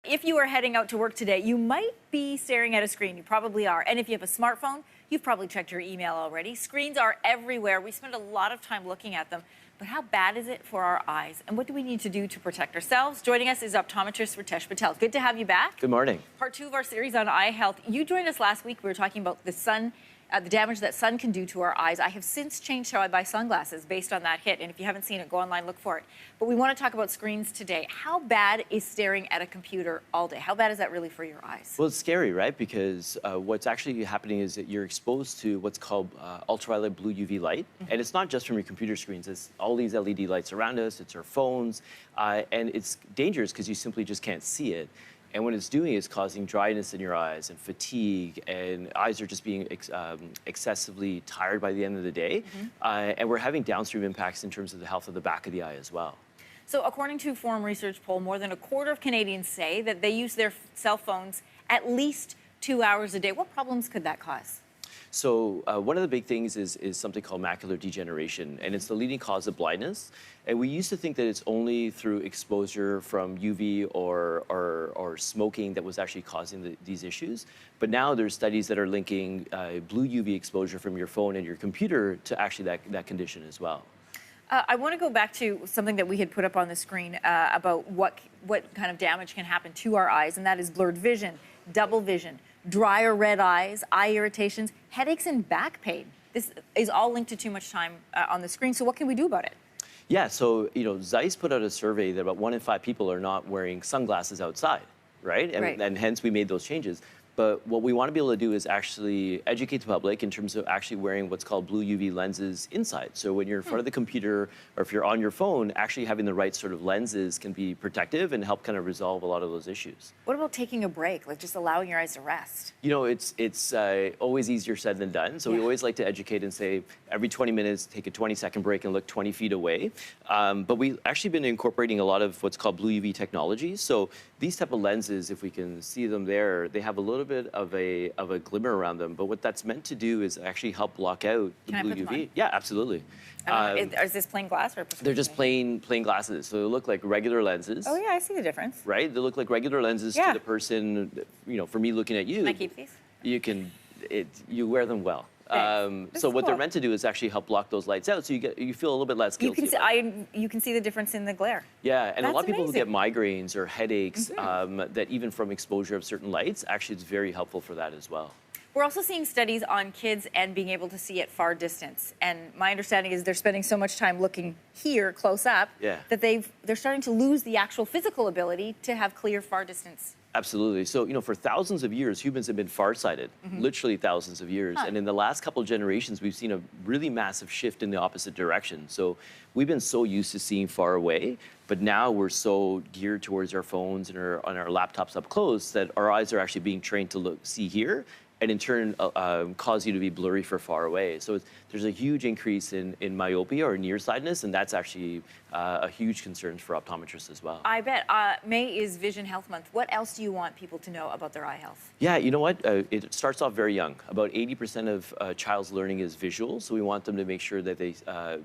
If you are heading out to work today, you might be staring at a screen. You probably are. And if you have a smartphone, you've probably checked your email already. Screens are everywhere. We spend a lot of time looking at them. But how bad is it for our eyes? And what do we need to do to protect ourselves? Joining us is optometrist Ritesh Patel. Good to have you back. Good morning. Part 2 of our series on eye health. You joined us last week. We were talking about the sun, the damage that sun can do to our eyes. I have since changed how I buy sunglasses based on that hit. And if you haven't seen it, go online, look for it. But we want to talk about screens today. How bad is staring at a computer all day? How bad is that really for your eyes? Well, it's scary, right? Because what's actually happening is that you're exposed to what's called ultraviolet blue UV light. And it's not just from your computer screens. It's all these LED lights around us. It's our phones. And it's dangerous because you simply just can't see it. And what it's doing is causing dryness in your eyes and fatigue, and eyes are just being excessively tired by the end of the day. And we're having downstream impacts in terms of the health of the back of the eye as well. So according to a Forum Research poll, more than a quarter of Canadians say that they use their cell phones at least 2 hours a day. What problems could that cause? So one of the big things is something called macular degeneration, and it's the leading cause of blindness. And we used to think that it's only through exposure from UV or smoking that was actually causing these issues. But now there's studies that are linking blue UV exposure from your phone and your computer to actually that condition as well. I want to go back to something that we had put up on the screen about what kind of damage can happen to our eyes, and that is blurred vision, double vision, dry or red eyes, eye irritations, headaches, and back pain. This is all linked to too much time on the screen. So what can we do about it? Yeah, so Zeiss put out a survey that about 1 in 5 people are not wearing sunglasses outside, right? And hence we made those changes. But what we want to be able to do is actually educate the public in terms of actually wearing what's called blue UV lenses inside. So when you're in front of the computer or if you're on your phone, actually having the right sort of lenses can be protective and help kind of resolve a lot of those issues. What about taking a break, like just allowing your eyes to rest? You know, it's always easier said than done. So we always like to educate and say every 20 minutes, take a 20-second break and look 20 feet away. But we've actually been incorporating a lot of what's called blue UV technology. So these type of lenses, if we can see them there, they have a little bit of a glimmer around them. But what that's meant to do is actually help block out the blue UV. Yeah, absolutely. Is this plain glass or? They're just plain glasses. So they look like regular lenses. Oh yeah, I see the difference. Right? They look like regular lenses to the person. For me looking at you. Can I keep these? You wear them well. So what they're meant to do is actually help block those lights out, so you feel a little bit less guilty. You can see the difference in the glare. Yeah, and That's a lot of people amazing. who get migraines or headaches, that even from exposure of certain lights, actually it's very helpful for that as well. We're also seeing studies on kids and being able to see at far distance. And my understanding is they're spending so much time looking here close up that they're starting to lose the actual physical ability to have clear far distance. Absolutely. So, for thousands of years, humans have been farsighted, literally thousands of years. And in the last couple of generations, we've seen a really massive shift in the opposite direction. So we've been so used to seeing far away, but now we're so geared towards our phones and on our laptops up close that our eyes are actually being trained to see here, and in turn cause you to be blurry for far away. So there's a huge increase in myopia or nearsightedness, and that's actually a huge concern for optometrists as well. I bet. May is Vision Health Month. What else do you want people to know about their eye health? Yeah, you know what? It starts off very young. About 80% of a child's learning is visual, so we want them to make sure that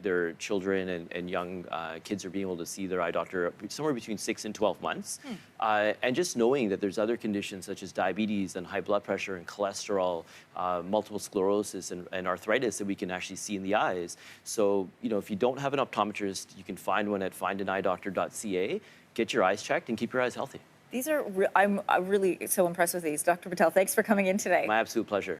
their children and young kids are being able to see their eye doctor somewhere between 6 and 12 months. And just knowing that there's other conditions such as diabetes and high blood pressure and cholesterol, multiple sclerosis and arthritis that we can actually see in the eyes. So, if you don't have an optometrist, you can find one at findanyedoctor.ca. Get your eyes checked and keep your eyes healthy. I'm really so impressed with these. Dr. Patel, thanks for coming in today. My absolute pleasure.